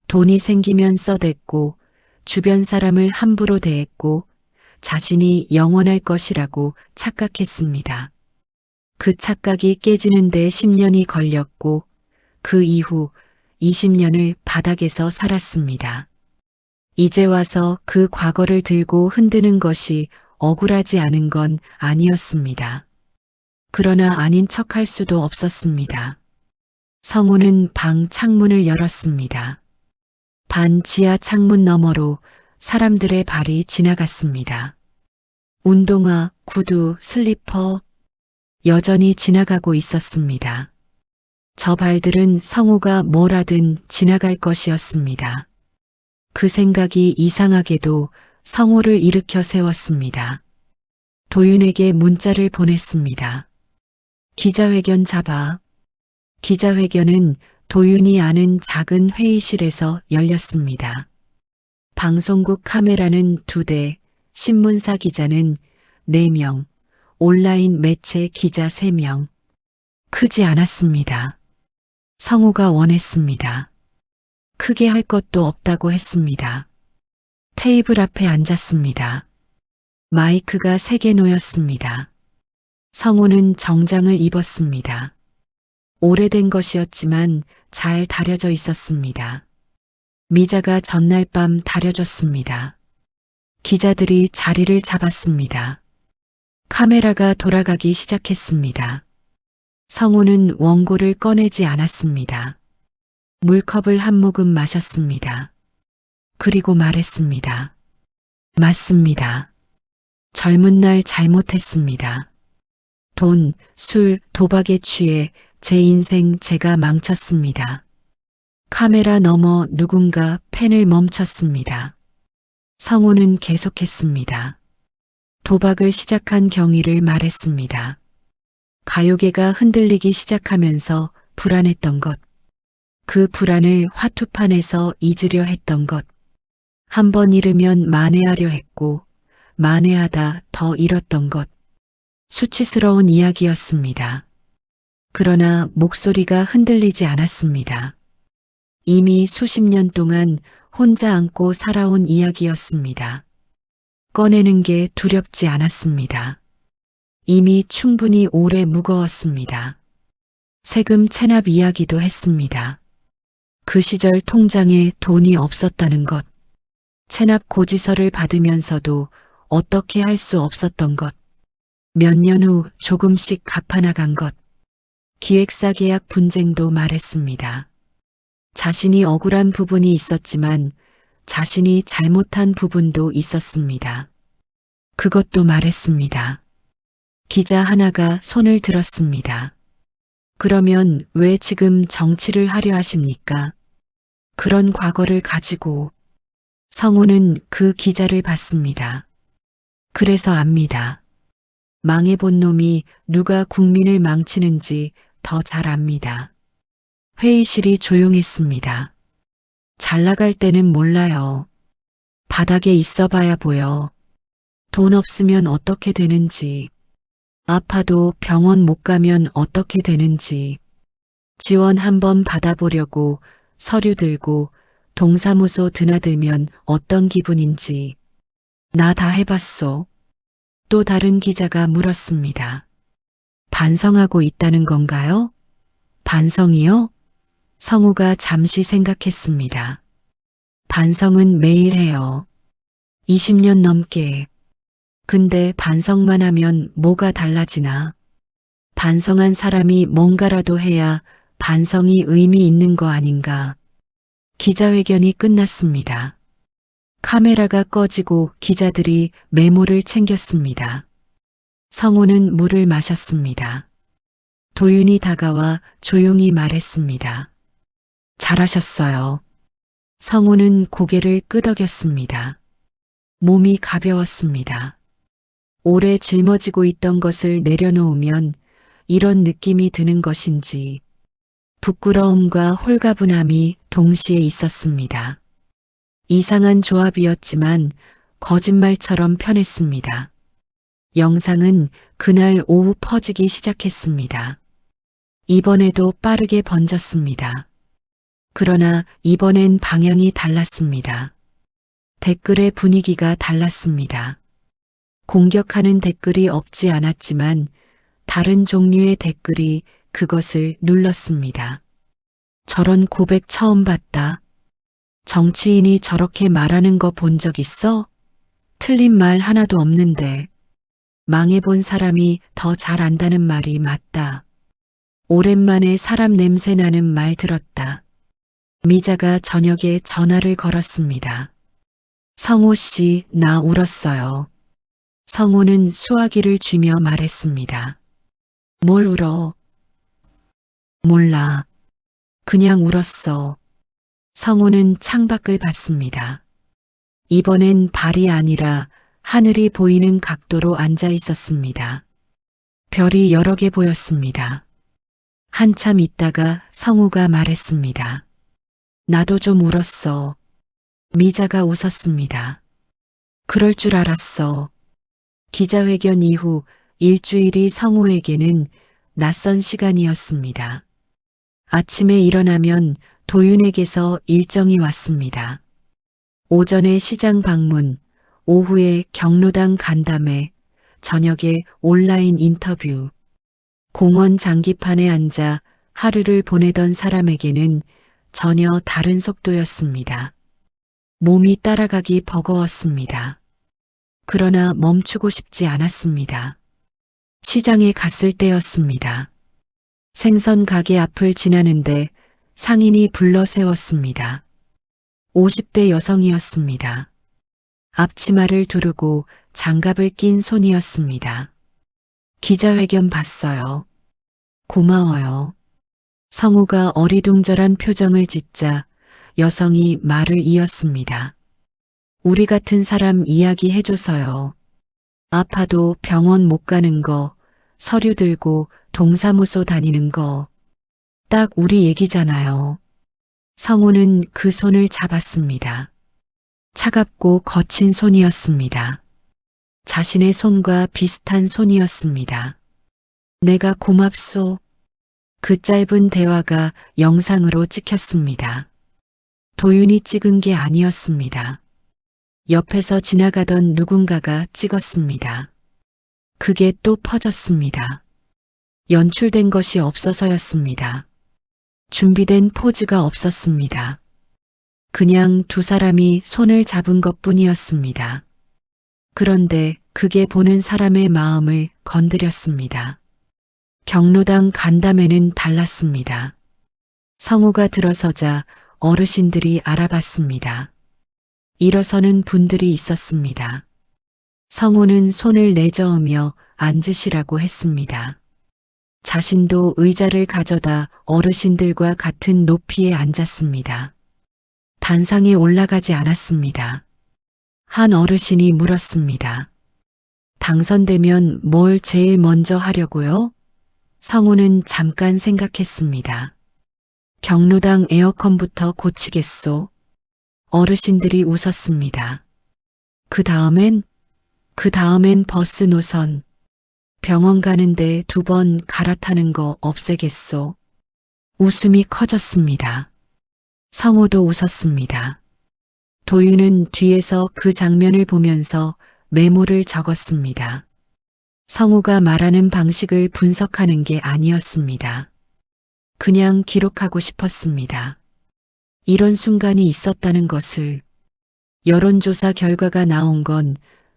돈이 생기면 써댔고 주변 사람을 함부로 대했고 자신이 영원할 것이라고 착각했습니다. 그 착각이 깨지는데 10년이 걸렸고 그 이후 20년을 바닥에서 살았습니다. 이제 와서 그 과거를 들고 흔드는 것이 억울하지 않은 건 아니었습니다. 그러나 아닌 척할 수도 없었습니다. 성우는 방 창문을 열었습니다. 반 지하 창문 너머로 사람들의 발이 지나갔습니다. 운동화, 구두, 슬리퍼 여전히 지나가고 있었습니다. 저 발들은 성우가 뭘 하든 지나갈 것이었습니다. 그 생각이 이상하게도 성우를 일으켜 세웠습니다. 도윤에게 문자를 보냈습니다. 기자회견 잡아. 기자회견은 도윤이 아는 작은 회의실에서 열렸습니다. 방송국 카메라는 2대, 신문사 기자는 4명, 온라인 매체 기자 3명. 크지 않았습니다. 성우가 원했습니다. 크게 할 것도 없다고 했습니다. 테이블 앞에 앉았습니다. 마이크가 3개 놓였습니다. 성우는 정장을 입었습니다. 오래된 것이었지만 잘 다려져 있었습니다. 미자가 전날 밤 다려줬습니다. 기자들이 자리를 잡았습니다. 카메라가 돌아가기 시작했습니다. 성우는 원고를 꺼내지 않았습니다. 물컵을 한 모금 마셨습니다. 그리고 말했습니다. 맞습니다. 젊은 날 잘못했습니다. 돈, 술, 도박에 취해 제 인생 제가 망쳤습니다. 카메라 너머 누군가 펜을 멈췄습니다. 성우는 계속했습니다. 도박을 시작한 경위를 말했습니다. 가요계가 흔들리기 시작하면서 불안했던 것. 그 불안을 화투판에서 잊으려 했던 것. 한 번 잃으면 만회하려 했고 만회하다 더 잃었던 것. 수치스러운 이야기였습니다. 그러나 목소리가 흔들리지 않았습니다. 이미 수십 년 동안 혼자 안고 살아온 이야기였습니다. 꺼내는 게 두렵지 않았습니다. 이미 충분히 오래 무거웠습니다. 세금 체납 이야기도 했습니다. 그 시절 통장에 돈이 없었다는 것, 체납 고지서를 받으면서도 어떻게 할 수 없었던 것, 몇 년 후 조금씩 갚아나간 것, 기획사 계약 분쟁도 말했습니다. 자신이 억울한 부분이 있었지만 자신이 잘못한 부분도 있었습니다. 그것도 말했습니다. 기자 하나가 손을 들었습니다. 그러면 왜 지금 정치를 하려 하십니까? 그런 과거를 가지고. 성우는 그 기자를 봤습니다. 그래서 압니다. 망해본 놈이 누가 국민을 망치는지 더 잘 압니다. 회의실이 조용했습니다. 잘 나갈 때는 몰라요. 바닥에 있어 봐야 보여. 돈 없으면 어떻게 되는지. 아파도 병원 못 가면 어떻게 되는지. 지원 한번 받아보려고 서류 들고 동사무소 드나들면 어떤 기분인지. 나 다 해봤소. 또 다른 기자가 물었습니다. 반성하고 있다는 건가요? 반성이요? 성우가 잠시 생각했습니다. 반성은 매일 해요. 20년 넘게. 근데 반성만 하면 뭐가 달라지나? 반성한 사람이 뭔가라도 해야 반성이 의미 있는 거 아닌가? 기자회견이 끝났습니다. 카메라가 꺼지고 기자들이 메모를 챙겼습니다. 성우는 물을 마셨습니다. 도윤이 다가와 조용히 말했습니다. 잘하셨어요. 성우는 고개를 끄덕였습니다. 몸이 가벼웠습니다. 오래 짊어지고 있던 것을 내려놓으면 이런 느낌이 드는 것인지 부끄러움과 홀가분함이 동시에 있었습니다. 이상한 조합이었지만 거짓말처럼 편했습니다. 영상은 그날 오후 퍼지기 시작했습니다. 이번에도 빠르게 번졌습니다. 그러나 이번엔 방향이 달랐습니다. 댓글의 분위기가 달랐습니다. 공격하는 댓글이 없지 않았지만 다른 종류의 댓글이 그것을 눌렀습니다. 저런 고백 처음 봤다. 정치인이 저렇게 말하는 거 본 적 있어? 틀린 말 하나도 없는데. 망해본 사람이 더 잘 안다는 말이 맞다. 오랜만에 사람 냄새 나는 말 들었다. 미자가 저녁에 전화를 걸었습니다. 성우 씨, 나 울었어요. 성우는 수화기를 쥐며 말했습니다. 뭘 울어? 몰라. 그냥 울었어. 성우는 창밖을 봤습니다. 이번엔 발이 아니라 하늘이 보이는 각도로 앉아 있었습니다. 별이 여러 개 보였습니다. 한참 있다가 성우가 말했습니다. 나도 좀 울었어. 미자가 웃었습니다. 그럴 줄 알았어. 기자회견 이후 일주일이 성우에게는 낯선 시간이었습니다. 아침에 일어나면 도윤에게서 일정이 왔습니다. 오전에 시장 방문, 오후에 경로당 간담회, 저녁에 온라인 인터뷰. 공원 장기판에 앉아 하루를 보내던 사람에게는 전혀 다른 속도였습니다. 몸이 따라가기 버거웠습니다. 그러나 멈추고 싶지 않았습니다. 시장에 갔을 때였습니다. 생선 가게 앞을 지나는데 상인이 불러 세웠습니다. 50대 여성이었습니다. 앞치마를 두르고 장갑을 낀 손이었습니다. 기자회견 봤어요. 고마워요. 성우가 어리둥절한 표정을 짓자 여성이 말을 이었습니다. 우리 같은 사람 이야기 해줘서요. 아파도 병원 못 가는 거, 서류 들고 동사무소 다니는 거, 딱 우리 얘기잖아요. 성우는 그 손을 잡았습니다. 차갑고 거친 손이었습니다. 자신의 손과 비슷한 손이었습니다. 내가 고맙소. 그 짧은 대화가 영상으로 찍혔습니다. 도윤이 찍은 게 아니었습니다. 옆에서 지나가던 누군가가 찍었습니다. 그게 또 퍼졌습니다. 연출된 것이 없어서였습니다. 준비된 포즈가 없었습니다. 그냥 두 사람이 손을 잡은 것뿐이었습니다. 그런데 그게 보는 사람의 마음을 건드렸습니다. 경로당 간담회는 달랐습니다. 성우가 들어서자 어르신들이 알아봤습니다. 일어서는 분들이 있었습니다. 성우는 손을 내저으며 앉으시라고 했습니다. 자신도 의자를 가져다 어르신들과 같은 높이에 앉았습니다. 단상에 올라가지 않았습니다. 한 어르신이 물었습니다. 당선되면 뭘 제일 먼저 하려고요? 성우는 잠깐 생각했습니다. 경로당 에어컨부터 고치겠소. 어르신들이 웃었습니다. 그 다음엔 버스 노선, 병원 가는데 2번 갈아타는 거 없애겠소. 웃음이 커졌습니다. 성우도 웃었습니다. 도윤은 뒤에서 그 장면을 보면서 메모를 적었습니다. 성우가 말하는 방식을 분석하는 게 아니었습니다. 그냥 기록하고 싶었습니다. 이런 순간이 있었다는 것을. 여론조사 결과가 나온 건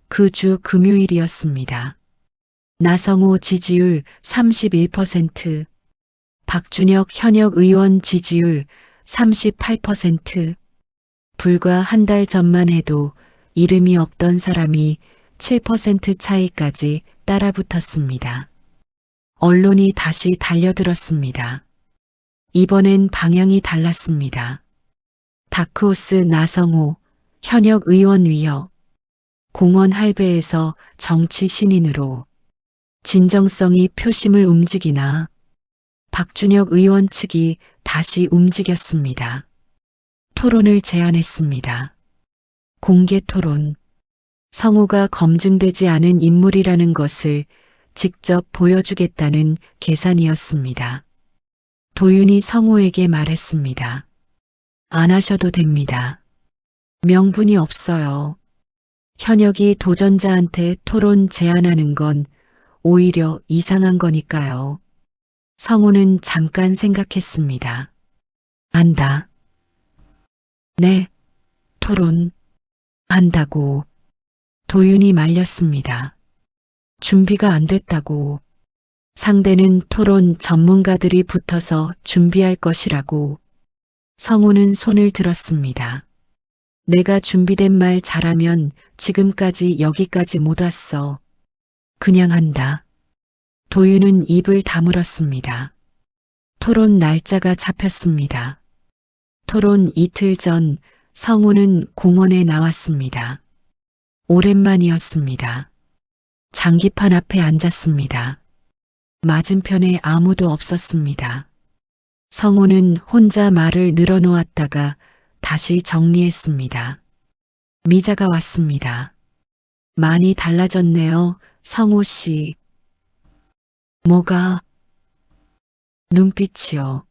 그 주 금요일이었습니다. 나성호 지지율 31%, 박준혁 현역 의원 지지율 38%, 불과 한 달 전만 해도 이름이 없던 사람이 7% 차이까지 따라붙었습니다. 언론이 다시 달려들었습니다. 이번엔 방향이 달랐습니다. 다크호스 나성호, 현역 의원 위협, 공원 할배에서 정치 신인으로 진정성이 표심을 움직이나 박준혁 의원 측이 다시 움직였습니다. 토론을 제안했습니다. 공개 토론. 성우가 검증되지 않은 인물이라는 것을 직접 보여주겠다는 계산이었습니다. 도윤이 성우에게 말했습니다. 안 하셔도 됩니다. 명분이 없어요. 현역이 도전자한테 토론 제안하는 건 오히려 이상한 거니까요. 성우는 잠깐 생각했습니다. 안다. 네, 토론. 안다고. 도윤이 말렸습니다. 준비가 안 됐다고. 상대는 토론 전문가들이 붙어서 준비할 것이라고. 성우는 손을 들었습니다. 내가 준비된 말 잘하면 지금까지 여기까지 못 왔어. 그냥 한다. 도윤은 입을 다물었습니다. 토론 날짜가 잡혔습니다. 토론 이틀 전 성우는 공원에 나왔습니다. 오랜만이었습니다. 장기판 앞에 앉았습니다. 맞은편에 아무도 없었습니다. 성우는 혼자 말을 늘어놓았다가 다시 정리했습니다. 미자가 왔습니다. 많이 달라졌네요, 성우 씨. 뭐가? 눈빛이요.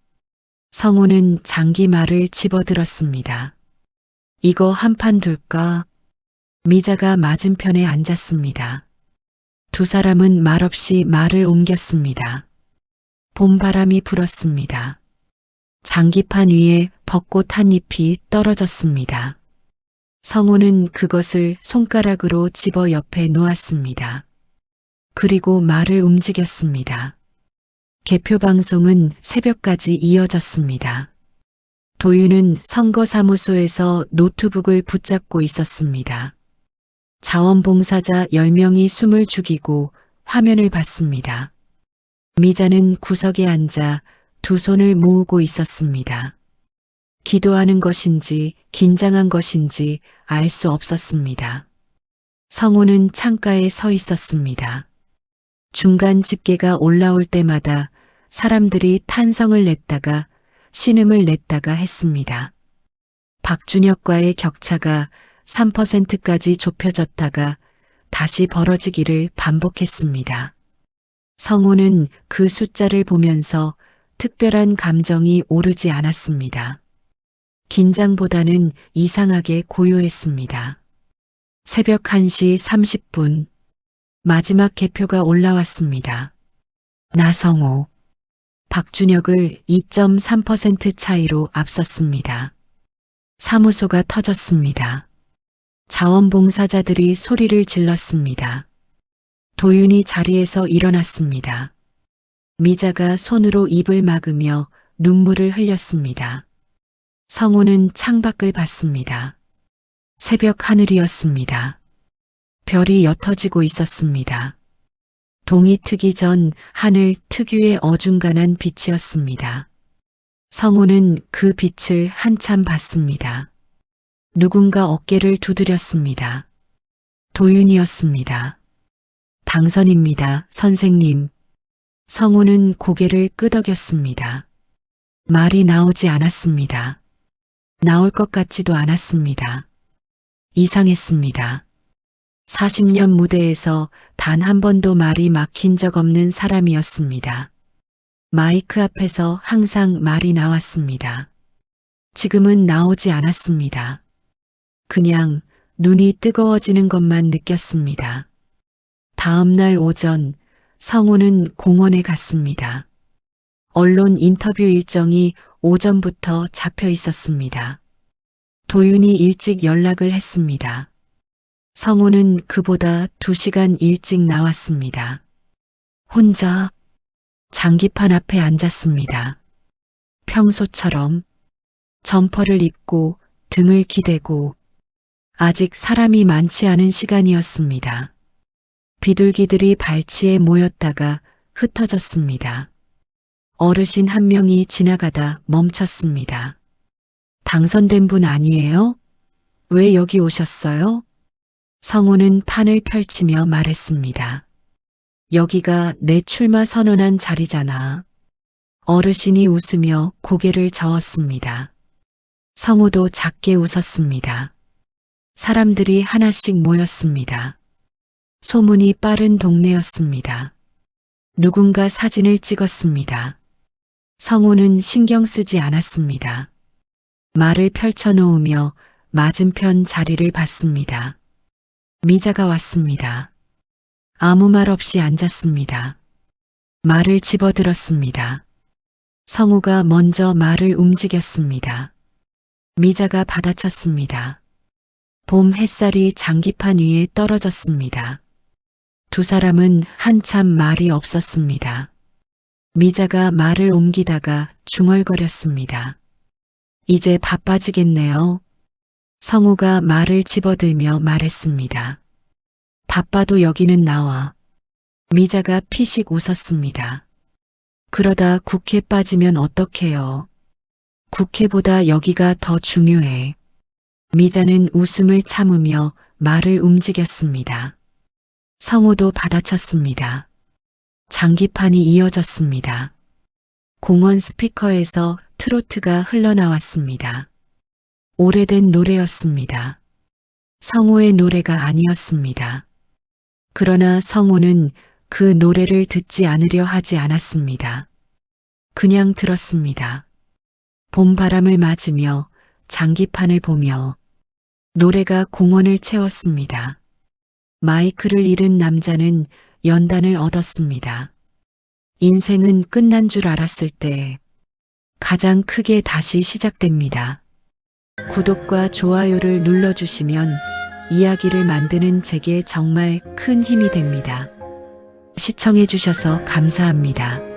성우는 장기 말을 집어들었습니다. 이거 한 판 둘까? 미자가 맞은편에 앉았습니다. 두 사람은 말없이 말을 옮겼습니다. 봄바람이 불었습니다. 장기판 위에 벚꽃 한 잎이 떨어졌습니다. 성우는 그것을 손가락으로 집어 옆에 놓았습니다. 그리고 말을 움직였습니다. 개표 방송은 새벽까지 이어졌습니다. 도윤은 선거사무소에서 노트북을 붙잡고 있었습니다. 자원봉사자 10명이 숨을 죽이고 화면을 봤습니다. 미자는 구석에 앉아 두 손을 모으고 있었습니다. 기도하는 것인지 긴장한 것인지 알 수 없었습니다. 성우는 창가에 서 있었습니다. 중간 집계가 올라올 때마다 사람들이 탄성을 냈다가 신음을 냈다가 했습니다. 박준혁과의 격차가 3%까지 좁혀졌다가 다시 벌어지기를 반복했습니다. 성우는 그 숫자를 보면서 특별한 감정이 오르지 않았습니다. 긴장보다는 이상하게 고요했습니다. 새벽 1시 30분. 마지막 개표가 올라왔습니다. 나성호, 박준혁을 2.3% 차이로 앞섰습니다. 사무소가 터졌습니다. 자원봉사자들이 소리를 질렀습니다. 도윤이 자리에서 일어났습니다. 미자가 손으로 입을 막으며 눈물을 흘렸습니다. 성호는 창밖을 봤습니다. 새벽 하늘이었습니다. 별이 옅어지고 있었습니다. 동이 트기 전 하늘 특유의 어중간한 빛이었습니다. 성호는 그 빛을 한참 봤습니다. 누군가 어깨를 두드렸습니다. 도윤이었습니다. 당선입니다, 선생님. 성호는 고개를 끄덕였습니다. 말이 나오지 않았습니다. 나올 것 같지도 않았습니다. 이상했습니다. 40년 무대에서 단 한 번도 말이 막힌 적 없는 사람이었습니다. 마이크 앞에서 항상 말이 나왔습니다. 지금은 나오지 않았습니다. 그냥 눈이 뜨거워지는 것만 느꼈습니다. 다음 날 오전 성호는 공원에 갔습니다. 언론 인터뷰 일정이 오전부터 잡혀 있었습니다. 도윤이 일찍 연락을 했습니다. 성호는 그보다 2시간 일찍 나왔습니다. 혼자 장기판 앞에 앉았습니다. 평소처럼 점퍼를 입고 등을 기대고 아직 사람이 많지 않은 시간이었습니다. 비둘기들이 발치에 모였다가 흩어졌습니다. 어르신 한 명이 지나가다 멈췄습니다. 당선된 분 아니에요? 왜 여기 오셨어요? 성호는 판을 펼치며 말했습니다. 여기가 내 출마 선언한 자리잖아. 어르신이 웃으며 고개를 저었습니다. 성호도 작게 웃었습니다. 사람들이 하나씩 모였습니다. 소문이 빠른 동네였습니다. 누군가 사진을 찍었습니다. 성호는 신경 쓰지 않았습니다. 말을 펼쳐놓으며 맞은편 자리를 봤습니다. 미자가 왔습니다. 아무 말 없이 앉았습니다. 말을 집어들었습니다. 성호가 먼저 말을 움직였습니다. 미자가 받아쳤습니다. 봄 햇살이 장기판 위에 떨어졌습니다. 두 사람은 한참 말이 없었습니다. 미자가 말을 옮기다가 중얼거렸습니다. 이제 바빠지겠네요. 성호가 말을 집어들며 말했습니다. 바빠도 여기는 나와. 미자가 피식 웃었습니다. 그러다 국회 빠지면 어떡해요. 국회보다 여기가 더 중요해. 미자는 웃음을 참으며 말을 움직였습니다. 성호도 받아쳤습니다. 장기판이 이어졌습니다. 공원 스피커에서 트로트가 흘러나왔습니다. 오래된 노래였습니다. 성호의 노래가 아니었습니다. 그러나 성호는 그 노래를 듣지 않으려 하지 않았습니다. 그냥 들었습니다. 봄바람을 맞으며 장기판을 보며 노래가 공원을 채웠습니다. 마이크를 잃은 남자는 연단을 얻었습니다. 인생은 끝난 줄 알았을 때 가장 크게 다시 시작됩니다. 구독과 좋아요를 눌러주시면 이야기를 만드는 제게 정말 큰 힘이 됩니다. 시청해주셔서 감사합니다.